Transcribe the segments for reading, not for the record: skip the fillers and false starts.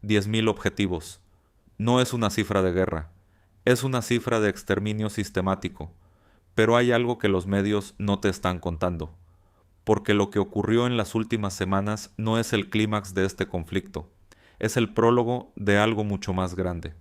10.000 objetivos. No es una cifra de guerra, es una cifra de exterminio sistemático. Pero hay algo que los medios no te están contando, porque lo que ocurrió en las últimas semanas no es el clímax de este conflicto, es el prólogo de algo mucho más grande.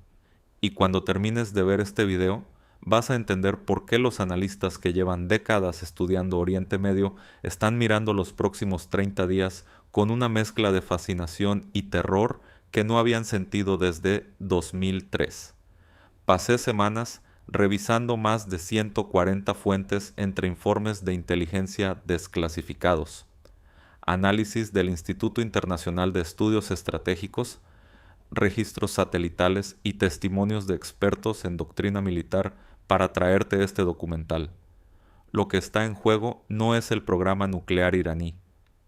Y cuando termines de ver este video, vas a entender por qué los analistas que llevan décadas estudiando Oriente Medio están mirando los próximos 30 días con una mezcla de fascinación y terror que no habían sentido desde 2003. Pasé semanas revisando más de 140 fuentes entre informes de inteligencia desclasificados, análisis del Instituto Internacional de Estudios Estratégicos, registros satelitales y testimonios de expertos en doctrina militar para traerte este documental. Lo que está en juego no es el programa nuclear iraní,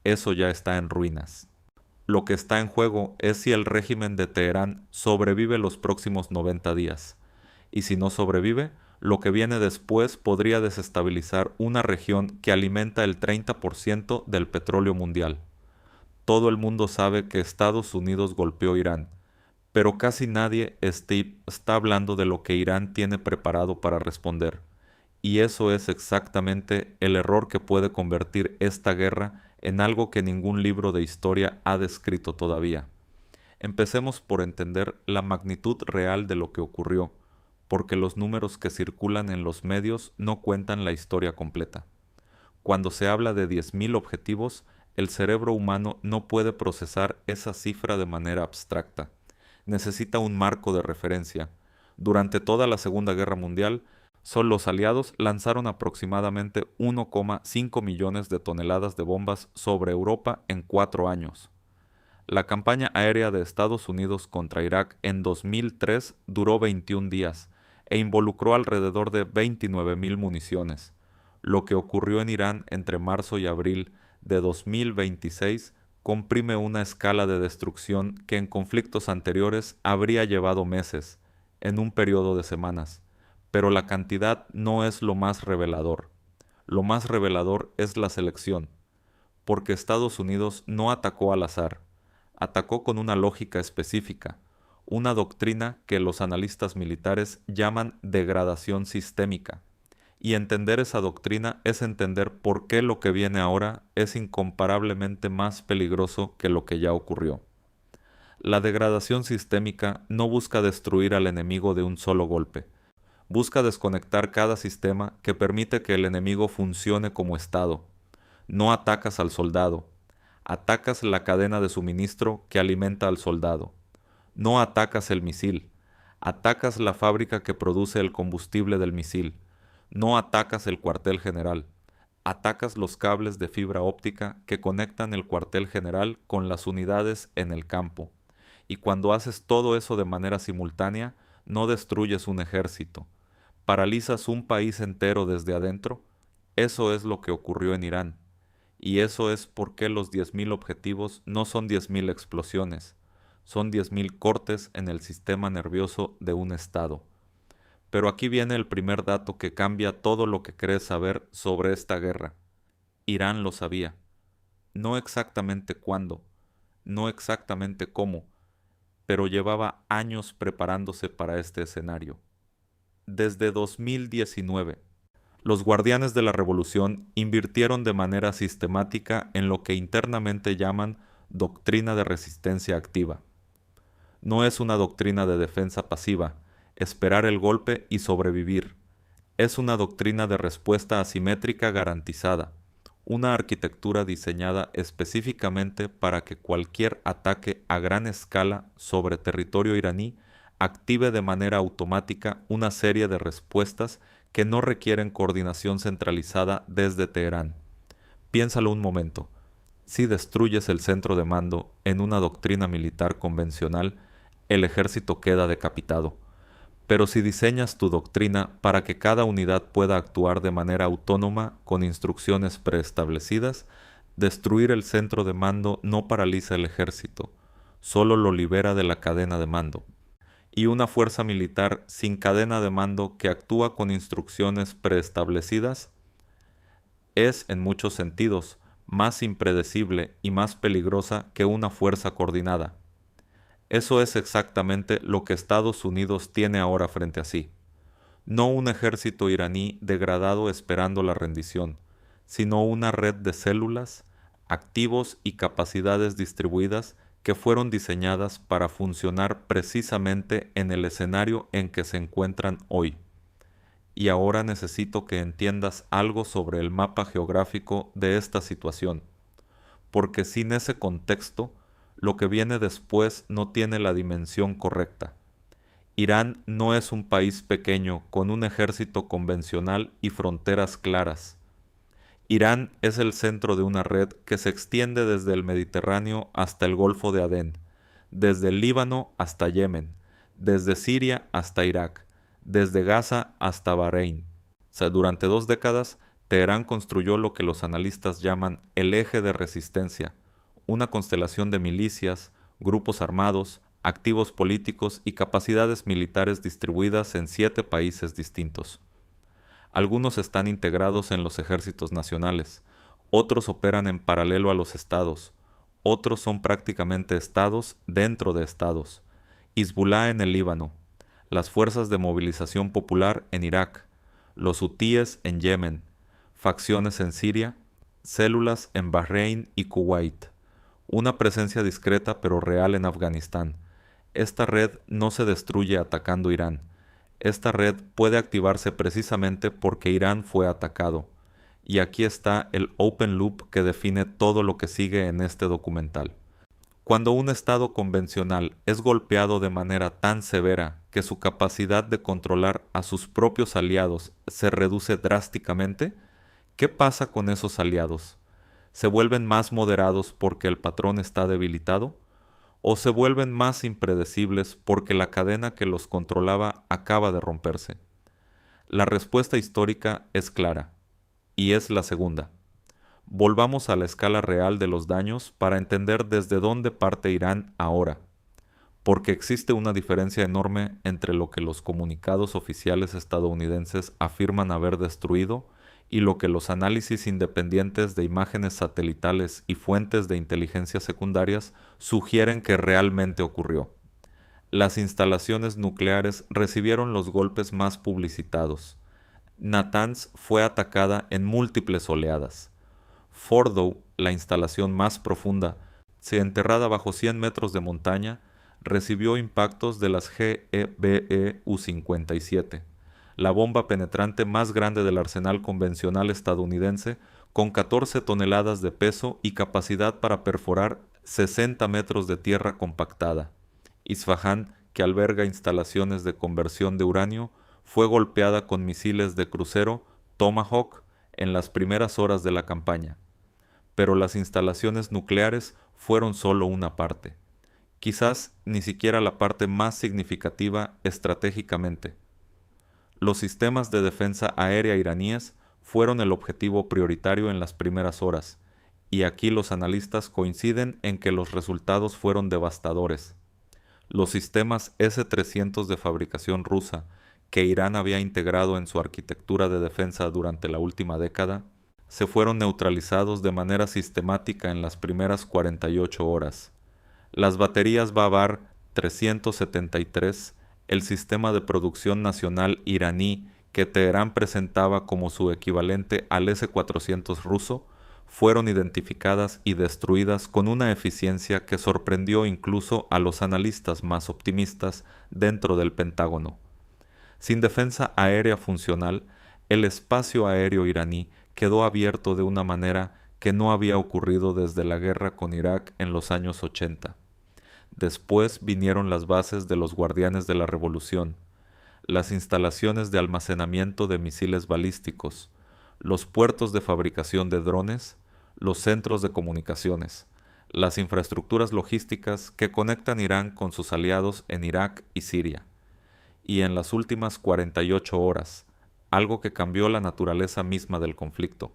eso ya está en ruinas. Lo que está en juego es si el régimen de Teherán sobrevive los próximos 90 días. Y si no sobrevive, lo que viene después podría desestabilizar una región que alimenta el 30% del petróleo mundial. Todo el mundo sabe que Estados Unidos golpeó Irán, pero casi nadie está hablando de lo que Irán tiene preparado para responder. Y eso es exactamente el error que puede convertir esta guerra en algo que ningún libro de historia ha descrito todavía. Empecemos por entender la magnitud real de lo que ocurrió, porque los números que circulan en los medios no cuentan la historia completa. Cuando se habla de 10.000 objetivos, el cerebro humano no puede procesar esa cifra de manera abstracta. Necesita un marco de referencia. Durante toda la Segunda Guerra Mundial, solo los aliados lanzaron aproximadamente 1,5 millones de toneladas de bombas sobre Europa en 4 años. La campaña aérea de Estados Unidos contra Irak en 2003 duró 21 días e involucró alrededor de 29.000 municiones. Lo que ocurrió en Irán entre marzo y abril de 2026 comprime una escala de destrucción que en conflictos anteriores habría llevado meses, en un periodo de semanas. Pero la cantidad no es lo más revelador. Lo más revelador es la selección, porque Estados Unidos no atacó al azar, atacó con una lógica específica, una doctrina que los analistas militares llaman degradación sistémica. Y entender esa doctrina es entender por qué lo que viene ahora es incomparablemente más peligroso que lo que ya ocurrió. La degradación sistémica no busca destruir al enemigo de un solo golpe, busca desconectar cada sistema que permite que el enemigo funcione como Estado. No atacas al soldado, atacas la cadena de suministro que alimenta al soldado. No atacas el misil, atacas la fábrica que produce el combustible del misil. No atacas el cuartel general, atacas los cables de fibra óptica que conectan el cuartel general con las unidades en el campo. Y cuando haces todo eso de manera simultánea, no destruyes un ejército, paralizas un país entero desde adentro. Eso es lo que ocurrió en Irán. Y eso es por qué los 10.000 objetivos no son 10.000 explosiones, son 10.000 cortes en el sistema nervioso de un estado. Pero aquí viene el primer dato que cambia todo lo que crees saber sobre esta guerra. Irán lo sabía. No exactamente cuándo, no exactamente cómo, pero llevaba años preparándose para este escenario. Desde 2019, los guardianes de la revolución invirtieron de manera sistemática en lo que internamente llaman doctrina de resistencia activa. No es una doctrina de defensa pasiva, esperar el golpe y sobrevivir. Es una doctrina de respuesta asimétrica garantizada, una arquitectura diseñada específicamente para que cualquier ataque a gran escala sobre territorio iraní active de manera automática una serie de respuestas que no requieren coordinación centralizada desde Teherán. Piénsalo un momento. Si destruyes el centro de mando en una doctrina militar convencional, el ejército queda decapitado. Pero si diseñas tu doctrina para que cada unidad pueda actuar de manera autónoma con instrucciones preestablecidas, destruir el centro de mando no paraliza el ejército, solo lo libera de la cadena de mando. Y una fuerza militar sin cadena de mando que actúa con instrucciones preestablecidas es, en muchos sentidos, más impredecible y más peligrosa que una fuerza coordinada. Eso es exactamente lo que Estados Unidos tiene ahora frente a sí. No un ejército iraní degradado esperando la rendición, sino una red de células, activos y capacidades distribuidas que fueron diseñadas para funcionar precisamente en el escenario en que se encuentran hoy. Y ahora necesito que entiendas algo sobre el mapa geográfico de esta situación, porque sin ese contexto, lo que viene después no tiene la dimensión correcta. Irán no es un país pequeño con un ejército convencional y fronteras claras. Irán es el centro de una red que se extiende desde el Mediterráneo hasta el Golfo de Adén, desde el Líbano hasta Yemen, desde Siria hasta Irak, desde Gaza hasta Bahrein. Durante 2 décadas, Teherán construyó lo que los analistas llaman el eje de resistencia, una constelación de milicias, grupos armados, activos políticos y capacidades militares distribuidas en 7 países distintos. Algunos están integrados en los ejércitos nacionales, otros operan en paralelo a los estados, otros son prácticamente estados dentro de estados. Hezbollah en el Líbano, las fuerzas de movilización popular en Irak, los hutíes en Yemen, facciones en Siria, células en Bahrein y Kuwait, una presencia discreta pero real en Afganistán. Esta red no se destruye atacando Irán. Esta red puede activarse precisamente porque Irán fue atacado. Y aquí está el open loop que define todo lo que sigue en este documental. Cuando un Estado convencional es golpeado de manera tan severa que su capacidad de controlar a sus propios aliados se reduce drásticamente, ¿qué pasa con esos aliados? ¿Se vuelven más moderados porque el patrón está debilitado? ¿O se vuelven más impredecibles porque la cadena que los controlaba acaba de romperse? La respuesta histórica es clara, y es la segunda. Volvamos a la escala real de los daños para entender desde dónde parte Irán ahora, porque existe una diferencia enorme entre lo que los comunicados oficiales estadounidenses afirman haber destruido y lo que los análisis independientes de imágenes satelitales y fuentes de inteligencia secundarias sugieren que realmente ocurrió. Las instalaciones nucleares recibieron los golpes más publicitados. Natanz fue atacada en múltiples oleadas. Fordow, la instalación más profunda, enterrada bajo 100 metros de montaña, recibió impactos de las GBE U-57, la bomba penetrante más grande del arsenal convencional estadounidense, con 14 toneladas de peso y capacidad para perforar 60 metros de tierra compactada. Isfahán, que alberga instalaciones de conversión de uranio, fue golpeada con misiles de crucero Tomahawk en las primeras horas de la campaña. Pero las instalaciones nucleares fueron solo una parte, quizás ni siquiera la parte más significativa estratégicamente. Los sistemas de defensa aérea iraníes fueron el objetivo prioritario en las primeras horas, y aquí los analistas coinciden en que los resultados fueron devastadores. Los sistemas S-300 de fabricación rusa, que Irán había integrado en su arquitectura de defensa durante la última década, se fueron neutralizados de manera sistemática en las primeras 48 horas. Las baterías Babar 373, el sistema de producción nacional iraní que Teherán presentaba como su equivalente al S-400 ruso, fueron identificadas y destruidas con una eficiencia que sorprendió incluso a los analistas más optimistas dentro del Pentágono. Sin defensa aérea funcional, el espacio aéreo iraní quedó abierto de una manera que no había ocurrido desde la guerra con Irak en los años 80. Después vinieron las bases de los Guardianes de la Revolución, las instalaciones de almacenamiento de misiles balísticos, los puertos de fabricación de drones, los centros de comunicaciones, las infraestructuras logísticas que conectan Irán con sus aliados en Irak y Siria. Y en las últimas 48 horas, algo que cambió la naturaleza misma del conflicto.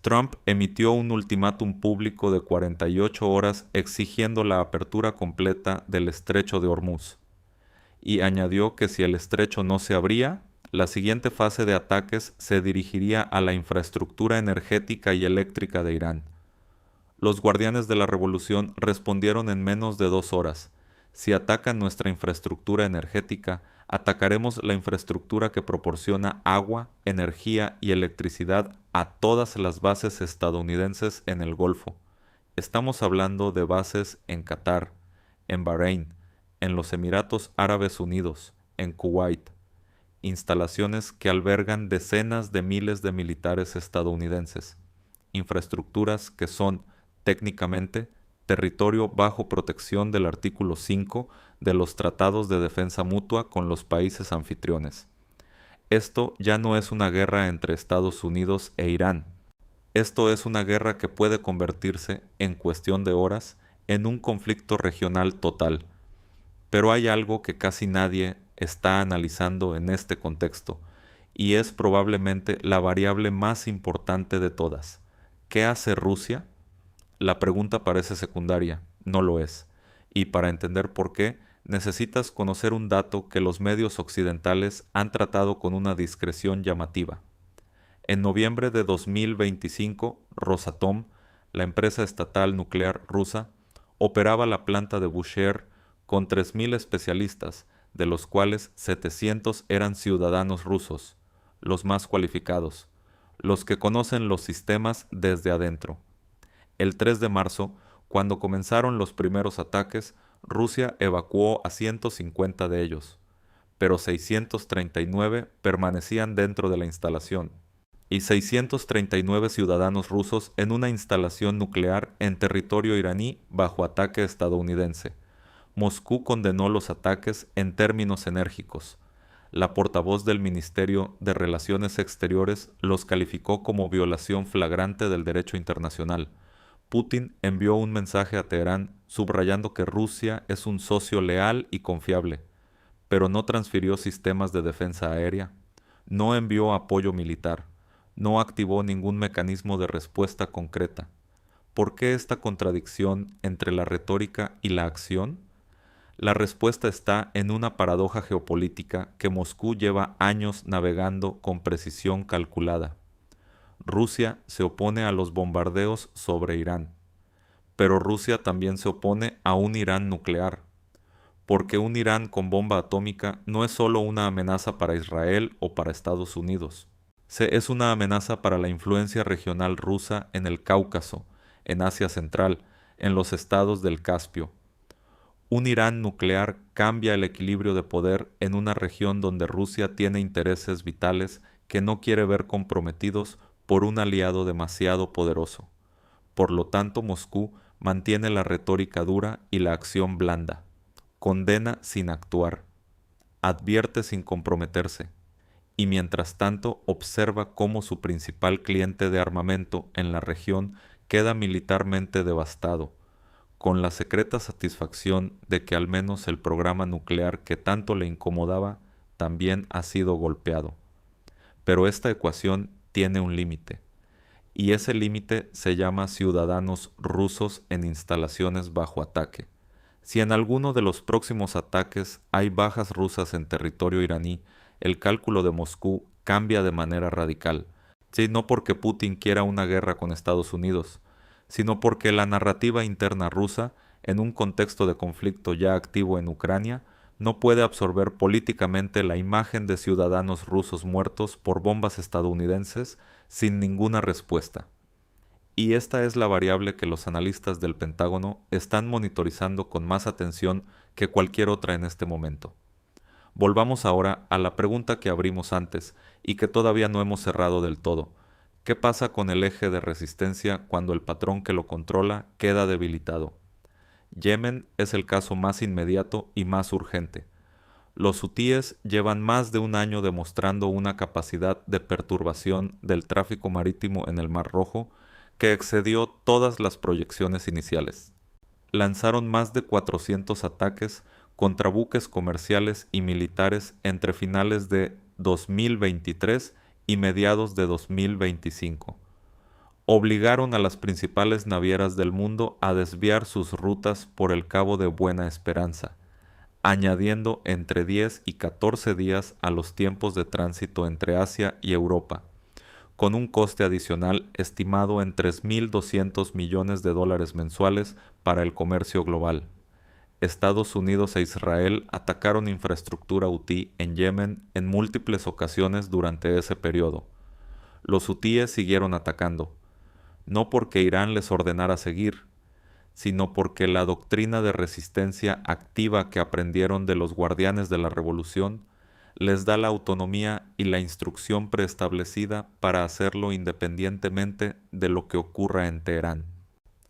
Trump emitió un ultimátum público de 48 horas exigiendo la apertura completa del estrecho de Hormuz, y añadió que si el estrecho no se abría, la siguiente fase de ataques se dirigiría a la infraestructura energética y eléctrica de Irán. Los guardianes de la revolución respondieron en menos de 2 horas, Si atacan nuestra infraestructura energética, atacaremos la infraestructura que proporciona agua, energía y electricidad a todas las bases estadounidenses en el Golfo. Estamos hablando de bases en Qatar, en Bahrein, en los Emiratos Árabes Unidos, en Kuwait, instalaciones que albergan decenas de miles de militares estadounidenses, infraestructuras que son, técnicamente, territorio bajo protección del artículo 5 de los Tratados de Defensa Mutua con los países anfitriones. Esto ya no es una guerra entre Estados Unidos e Irán. Esto es una guerra que puede convertirse, en cuestión de horas, en un conflicto regional total. Pero hay algo que casi nadie está analizando en este contexto, y es probablemente la variable más importante de todas. ¿Qué hace Rusia? La pregunta parece secundaria, no lo es, y para entender por qué, necesitas conocer un dato que los medios occidentales han tratado con una discreción llamativa. En noviembre de 2025, Rosatom, la empresa estatal nuclear rusa, operaba la planta de Bushehr con 3.000 especialistas, de los cuales 700 eran ciudadanos rusos, los más cualificados, los que conocen los sistemas desde adentro. El 3 de marzo, cuando comenzaron los primeros ataques, Rusia evacuó a 150 de ellos, pero 639 permanecían dentro de la instalación, y 639 ciudadanos rusos en una instalación nuclear en territorio iraní bajo ataque estadounidense. Moscú condenó los ataques en términos enérgicos. La portavoz del Ministerio de Relaciones Exteriores los calificó como violación flagrante del derecho internacional. Putin envió un mensaje a Teherán subrayando que Rusia es un socio leal y confiable, pero no transfirió sistemas de defensa aérea, no envió apoyo militar, no activó ningún mecanismo de respuesta concreta. ¿Por qué esta contradicción entre la retórica y la acción? La respuesta está en una paradoja geopolítica que Moscú lleva años navegando con precisión calculada. Rusia se opone a los bombardeos sobre Irán, pero Rusia también se opone a un Irán nuclear, porque un Irán con bomba atómica no es solo una amenaza para Israel o para Estados Unidos, es una amenaza para la influencia regional rusa en el Cáucaso, en Asia Central, en los estados del Caspio. Un Irán nuclear cambia el equilibrio de poder en una región donde Rusia tiene intereses vitales que no quiere ver comprometidos por un aliado demasiado poderoso. Por lo tanto, Moscú mantiene la retórica dura y la acción blanda. Condena sin actuar. Advierte sin comprometerse. Y mientras tanto observa cómo su principal cliente de armamento en la región queda militarmente devastado, con la secreta satisfacción de que al menos el programa nuclear que tanto le incomodaba también ha sido golpeado. Pero esta ecuación tiene un límite, y ese límite se llama ciudadanos rusos en instalaciones bajo ataque. Si en alguno de los próximos ataques hay bajas rusas en territorio iraní, el cálculo de Moscú cambia de manera radical. Sí, no porque Putin quiera una guerra con Estados Unidos, sino porque la narrativa interna rusa, en un contexto de conflicto ya activo en Ucrania, no puede absorber políticamente la imagen de ciudadanos rusos muertos por bombas estadounidenses sin ninguna respuesta. Y esta es la variable que los analistas del Pentágono están monitorizando con más atención que cualquier otra en este momento. Volvamos ahora a la pregunta que abrimos antes y que todavía no hemos cerrado del todo. ¿Qué pasa con el eje de resistencia cuando el patrón que lo controla queda debilitado? Yemen es el caso más inmediato y más urgente. Los hutíes llevan más de un año demostrando una capacidad de perturbación del tráfico marítimo en el Mar Rojo que excedió todas las proyecciones iniciales. Lanzaron más de 400 ataques contra buques comerciales y militares entre finales de 2023 y mediados de 2025. Obligaron a las principales navieras del mundo a desviar sus rutas por el Cabo de Buena Esperanza, añadiendo entre 10 y 14 días a los tiempos de tránsito entre Asia y Europa, con un coste adicional estimado en $3.200 millones mensuales para el comercio global. Estados Unidos e Israel atacaron infraestructura hutí en Yemen en múltiples ocasiones durante ese periodo. Los hutíes siguieron atacando, no porque Irán les ordenara seguir, sino porque la doctrina de resistencia activa que aprendieron de los guardianes de la revolución les da la autonomía y la instrucción preestablecida para hacerlo independientemente de lo que ocurra en Teherán.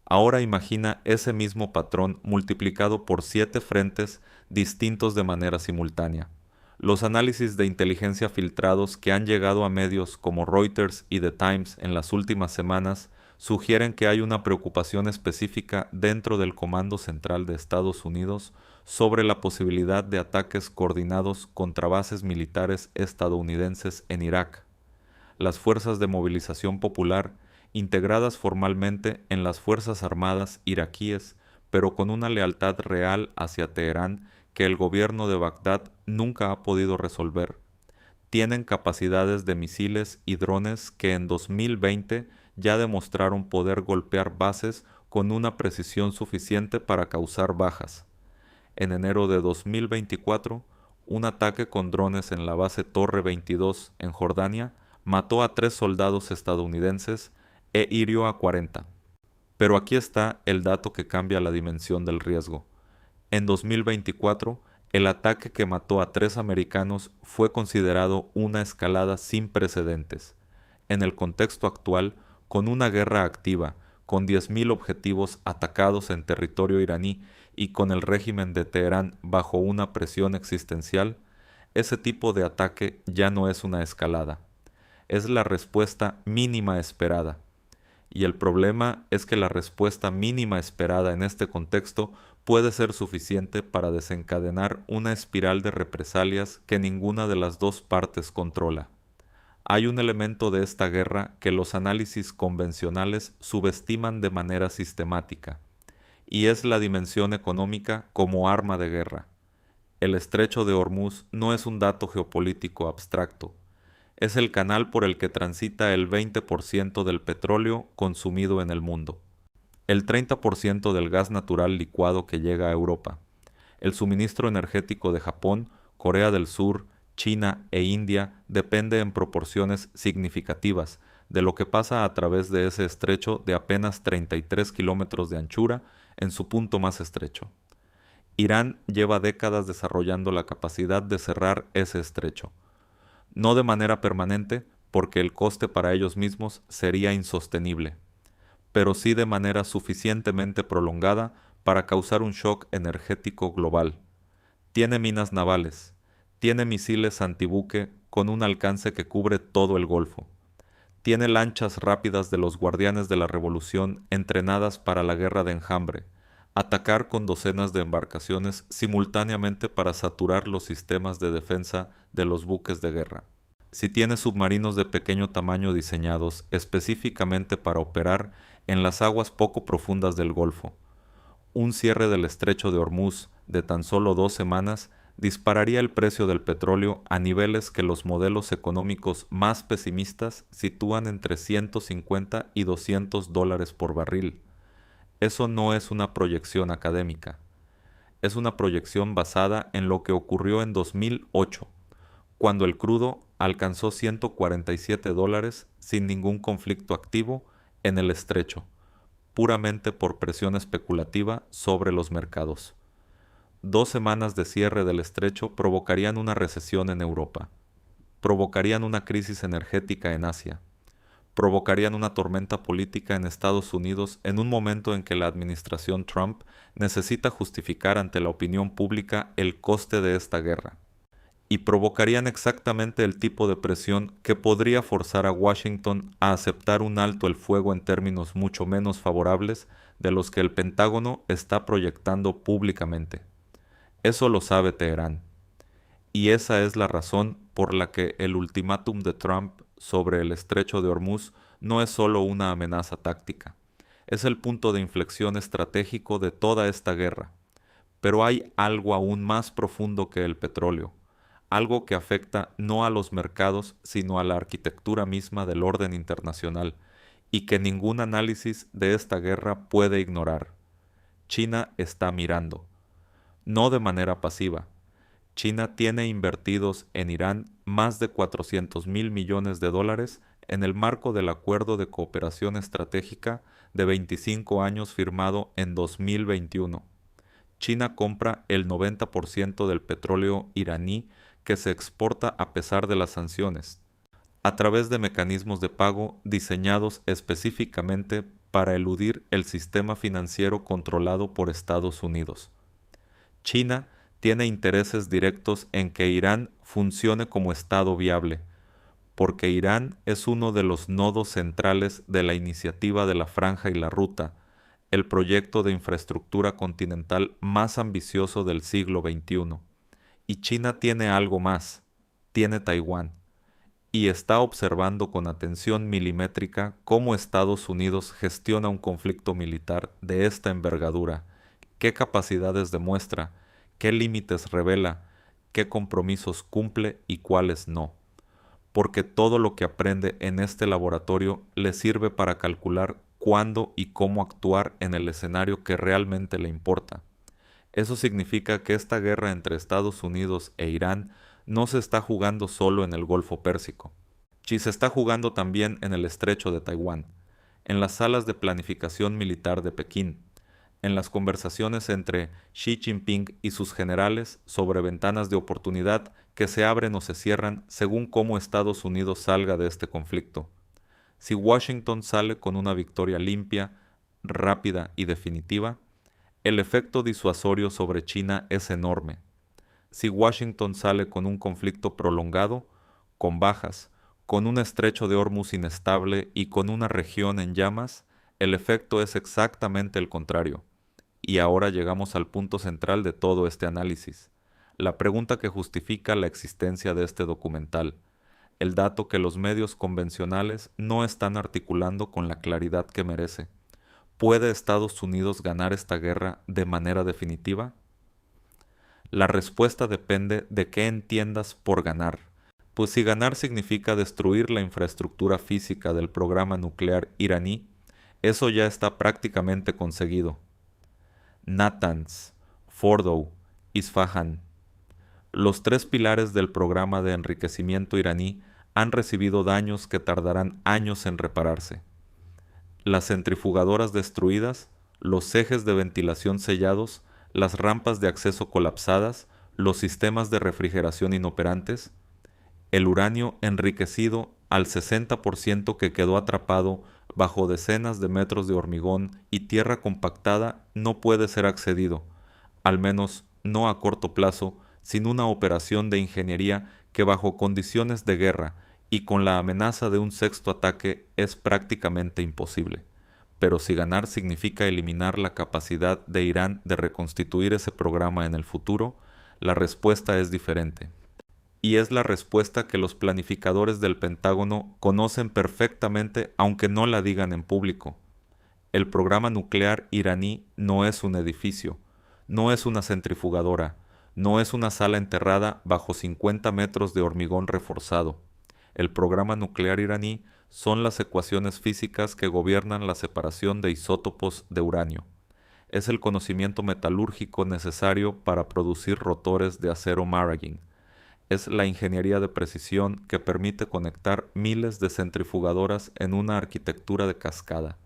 Ahora imagina ese mismo patrón multiplicado por 7 frentes distintos de manera simultánea. Los análisis de inteligencia filtrados que han llegado a medios como Reuters y The Times en las últimas semanas sugieren que hay una preocupación específica dentro del Comando Central de Estados Unidos sobre la posibilidad de ataques coordinados contra bases militares estadounidenses en Irak. Las fuerzas de movilización popular, integradas formalmente en las Fuerzas Armadas iraquíes, pero con una lealtad real hacia Teherán que el gobierno de Bagdad nunca ha podido resolver, tienen capacidades de misiles y drones que en 2020 ya demostraron poder golpear bases con una precisión suficiente para causar bajas. En enero de 2024, un ataque con drones en la base Torre 22 en Jordania mató a 3 soldados estadounidenses e hirió a 40. Pero aquí está el dato que cambia la dimensión del riesgo. En 2024, el ataque que mató a 3 americanos fue considerado una escalada sin precedentes. En el contexto actual, con una guerra activa, con 10.000 objetivos atacados en territorio iraní y con el régimen de Teherán bajo una presión existencial, ese tipo de ataque ya no es una escalada. Es la respuesta mínima esperada. Y el problema es que la respuesta mínima esperada en este contexto puede ser suficiente para desencadenar una espiral de represalias que ninguna de las dos partes controla. Hay un elemento de esta guerra que los análisis convencionales subestiman de manera sistemática, y es la dimensión económica como arma de guerra. El estrecho de Hormuz no es un dato geopolítico abstracto, es el canal por el que transita el 20% del petróleo consumido en el mundo, el 30% del gas natural licuado que llega a Europa, el suministro energético de Japón, Corea del Sur, China e India depende en proporciones significativas de lo que pasa a través de ese estrecho de apenas 33 kilómetros de anchura en su punto más estrecho. Irán lleva décadas desarrollando la capacidad de cerrar ese estrecho, no de manera permanente porque el coste para ellos mismos sería insostenible, pero sí de manera suficientemente prolongada para causar un shock energético global. Tiene minas navales, tiene misiles antibuque con un alcance que cubre todo el Golfo, tiene lanchas rápidas de los guardianes de la revolución entrenadas para la guerra de enjambre, atacar con docenas de embarcaciones simultáneamente para saturar los sistemas de defensa de los buques de guerra. Si tiene submarinos de pequeño tamaño diseñados específicamente para operar en las aguas poco profundas del Golfo, un cierre del estrecho de Hormuz de tan solo 2 semanas dispararía el precio del petróleo a niveles que los modelos económicos más pesimistas sitúan entre 150 y $200 por barril. Eso no es una proyección académica, es una proyección basada en lo que ocurrió en 2008, cuando el crudo alcanzó $147 sin ningún conflicto activo en el estrecho, puramente por presión especulativa sobre los mercados. 2 semanas de cierre del estrecho provocarían una recesión en Europa, provocarían una crisis energética en Asia, provocarían una tormenta política en Estados Unidos en un momento en que la administración Trump necesita justificar ante la opinión pública el coste de esta guerra, y provocarían exactamente el tipo de presión que podría forzar a Washington a aceptar un alto el fuego en términos mucho menos favorables de los que el Pentágono está proyectando públicamente. Eso lo sabe Teherán, y esa es la razón por la que el ultimátum de Trump sobre el estrecho de Hormuz no es solo una amenaza táctica, es el punto de inflexión estratégico de toda esta guerra. Pero hay algo aún más profundo que el petróleo, algo que afecta no a los mercados, sino a la arquitectura misma del orden internacional, y que ningún análisis de esta guerra puede ignorar. China está mirando. no de manera pasiva. China tiene invertidos en Irán más de 400.000 millones de dólares en el marco del Acuerdo de Cooperación Estratégica de 25 años firmado en 2021. China compra el 90% del petróleo iraní que se exporta a pesar de las sanciones, a través de mecanismos de pago diseñados específicamente para eludir el sistema financiero controlado por Estados Unidos. China tiene intereses directos en que Irán funcione como Estado viable, porque Irán es uno de los nodos centrales de la iniciativa de la Franja y la Ruta, el proyecto de infraestructura continental más ambicioso del siglo XXI. Y China tiene algo más, tiene Taiwán, y está observando con atención milimétrica cómo Estados Unidos gestiona un conflicto militar de esta envergadura, qué capacidades demuestra, qué límites revela, qué compromisos cumple y cuáles no, porque todo lo que aprende en este laboratorio le sirve para calcular cuándo y cómo actuar en el escenario que realmente le importa. Eso significa que esta guerra entre Estados Unidos e Irán no se está jugando solo en el Golfo Pérsico. Se está jugando también en el Estrecho de Taiwán, en las salas de planificación militar de Pekín, en las conversaciones entre Xi Jinping y sus generales sobre ventanas de oportunidad que se abren o se cierran según cómo Estados Unidos salga de este conflicto. Si Washington sale con una victoria limpia, rápida y definitiva, el efecto disuasorio sobre China es enorme. Si Washington sale con un conflicto prolongado, con bajas, con un estrecho de Hormuz inestable y con una región en llamas, el efecto es exactamente el contrario. Y ahora llegamos al punto central de todo este análisis, la pregunta que justifica la existencia de este documental, el dato que los medios convencionales no están articulando con la claridad que merece. ¿Puede Estados Unidos ganar esta guerra de manera definitiva? La respuesta depende de qué entiendas por ganar, pues si ganar significa destruir la infraestructura física del programa nuclear iraní, eso ya está prácticamente conseguido. Natanz, Fordow, Isfahan. Los tres pilares del programa de enriquecimiento iraní han recibido daños que tardarán años en repararse. Las centrifugadoras destruidas, los ejes de ventilación sellados, las rampas de acceso colapsadas, los sistemas de refrigeración inoperantes, el uranio enriquecido al 60% que quedó atrapado bajo decenas de metros de hormigón y tierra compactada no puede ser accedido, al menos no a corto plazo, sin una operación de ingeniería que bajo condiciones de guerra y con la amenaza de un sexto ataque es prácticamente imposible. Pero si ganar significa eliminar la capacidad de Irán de reconstituir ese programa en el futuro, la respuesta es diferente. Y es la respuesta que los planificadores del Pentágono conocen perfectamente aunque no la digan en público. El programa nuclear iraní no es un edificio, no es una centrifugadora, no es una sala enterrada bajo 50 metros de hormigón reforzado. El programa nuclear iraní son las ecuaciones físicas que gobiernan la separación de isótopos de uranio. Es el conocimiento metalúrgico necesario para producir rotores de acero Maragin. Es la ingeniería de precisión que permite conectar miles de centrifugadoras en una arquitectura de cascada.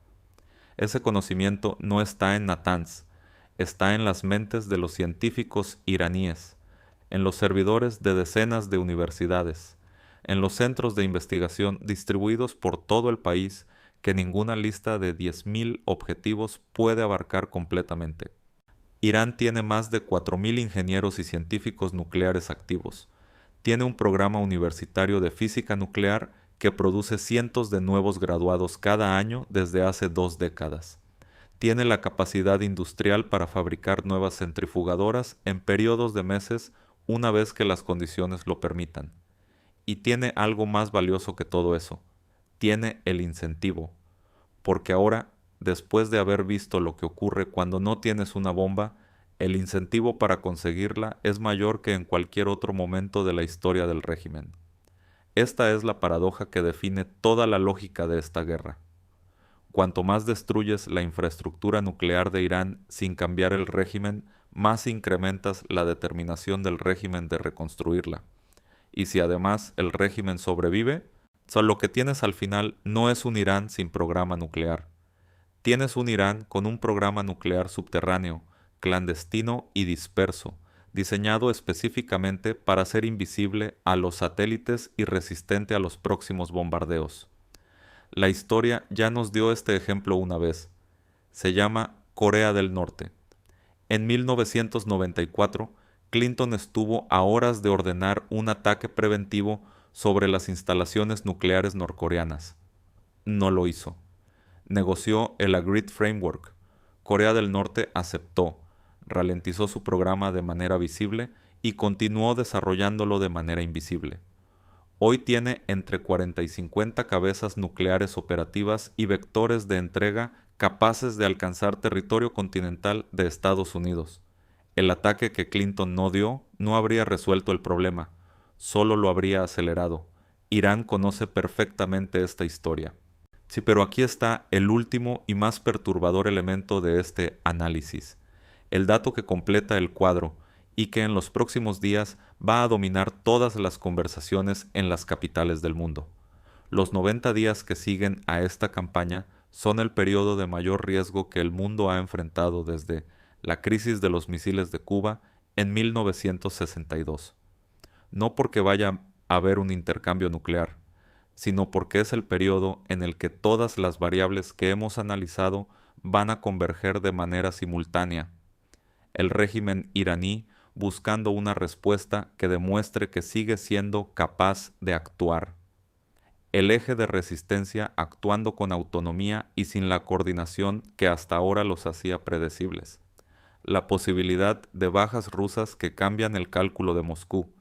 Ese conocimiento no está en Natanz, está en las mentes de los científicos iraníes, en los servidores de decenas de universidades, en los centros de investigación distribuidos por todo el país que ninguna lista de 10.000 objetivos puede abarcar completamente. Irán tiene más de 4.000 ingenieros y científicos nucleares activos. Tiene un programa universitario de física nuclear que produce cientos de nuevos graduados cada año desde hace 2 décadas. Tiene la capacidad industrial para fabricar nuevas centrifugadoras en periodos de meses una vez que las condiciones lo permitan. Y tiene algo más valioso que todo eso. Tiene el incentivo. Porque ahora, después de haber visto lo que ocurre cuando no tienes una bomba, el incentivo para conseguirla es mayor que en cualquier otro momento de la historia del régimen. Esta es la paradoja que define toda la lógica de esta guerra. Cuanto más destruyes la infraestructura nuclear de Irán sin cambiar el régimen, más incrementas la determinación del régimen de reconstruirla. Y si además el régimen sobrevive, lo que tienes al final no es un Irán sin programa nuclear. Tienes un Irán con un programa nuclear subterráneo, clandestino y disperso, diseñado específicamente para ser invisible a los satélites y resistente a los próximos bombardeos. La historia ya nos dio este ejemplo una vez. Se llama Corea del Norte. En 1994, Clinton estuvo a horas de ordenar un ataque preventivo sobre las instalaciones nucleares norcoreanas. No lo hizo. Negoció el Agreed Framework. Corea del Norte aceptó, ralentizó su programa de manera visible y continuó desarrollándolo de manera invisible. Hoy tiene entre 40 y 50 cabezas nucleares operativas y vectores de entrega capaces de alcanzar territorio continental de Estados Unidos. El ataque que Clinton no dio no habría resuelto el problema, solo lo habría acelerado. Irán conoce perfectamente esta historia. Sí, pero aquí está el último y más perturbador elemento de este análisis, el dato que completa el cuadro y que en los próximos días va a dominar todas las conversaciones en las capitales del mundo. Los 90 días que siguen a esta campaña son el periodo de mayor riesgo que el mundo ha enfrentado desde la crisis de los misiles de Cuba en 1962. No porque vaya a haber un intercambio nuclear, sino porque es el periodo en el que todas las variables que hemos analizado van a converger de manera simultánea. El régimen iraní buscando una respuesta que demuestre que sigue siendo capaz de actuar. El eje de resistencia actuando con autonomía y sin la coordinación que hasta ahora los hacía predecibles. La posibilidad de bajas rusas que cambian el cálculo de Moscú.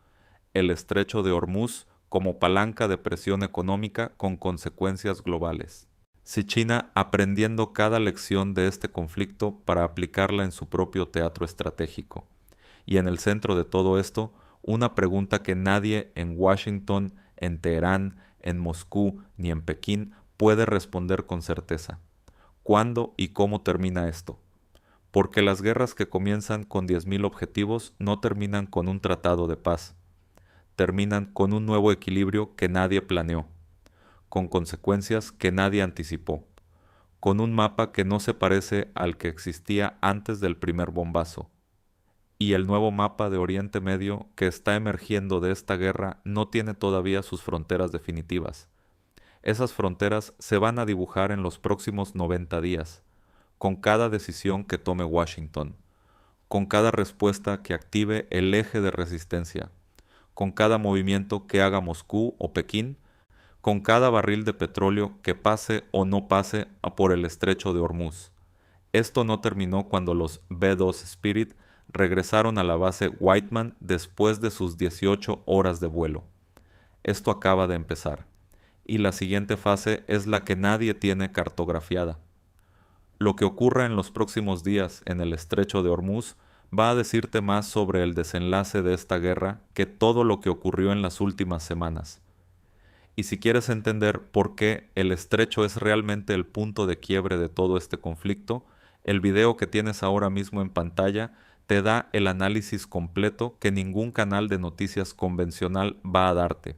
El estrecho de Hormuz como palanca de presión económica con consecuencias globales. Si China aprendiendo cada lección de este conflicto para aplicarla en su propio teatro estratégico. Y en el centro de todo esto, una pregunta que nadie en Washington, en Teherán, en Moscú ni en Pekín puede responder con certeza. ¿Cuándo y cómo termina esto? Porque las guerras que comienzan con 10.000 objetivos no terminan con un tratado de paz. Terminan con un nuevo equilibrio que nadie planeó, con consecuencias que nadie anticipó, con un mapa que no se parece al que existía antes del primer bombazo. Y el nuevo mapa de Oriente Medio que está emergiendo de esta guerra no tiene todavía sus fronteras definitivas. Esas fronteras se van a dibujar en los próximos 90 días, con cada decisión que tome Washington, con cada respuesta que active el eje de resistencia, con cada movimiento que haga Moscú o Pekín, con cada barril de petróleo que pase o no pase por el estrecho de Hormuz. Esto no terminó cuando los B-2 Spirit regresaron a la base Whiteman después de sus 18 horas de vuelo. Esto acaba de empezar, y la siguiente fase es la que nadie tiene cartografiada. Lo que ocurra en los próximos días en el estrecho de Hormuz va a decirte más sobre el desenlace de esta guerra que todo lo que ocurrió en las últimas semanas. Y si quieres entender por qué el estrecho es realmente el punto de quiebre de todo este conflicto, el video que tienes ahora mismo en pantalla te da el análisis completo que ningún canal de noticias convencional va a darte.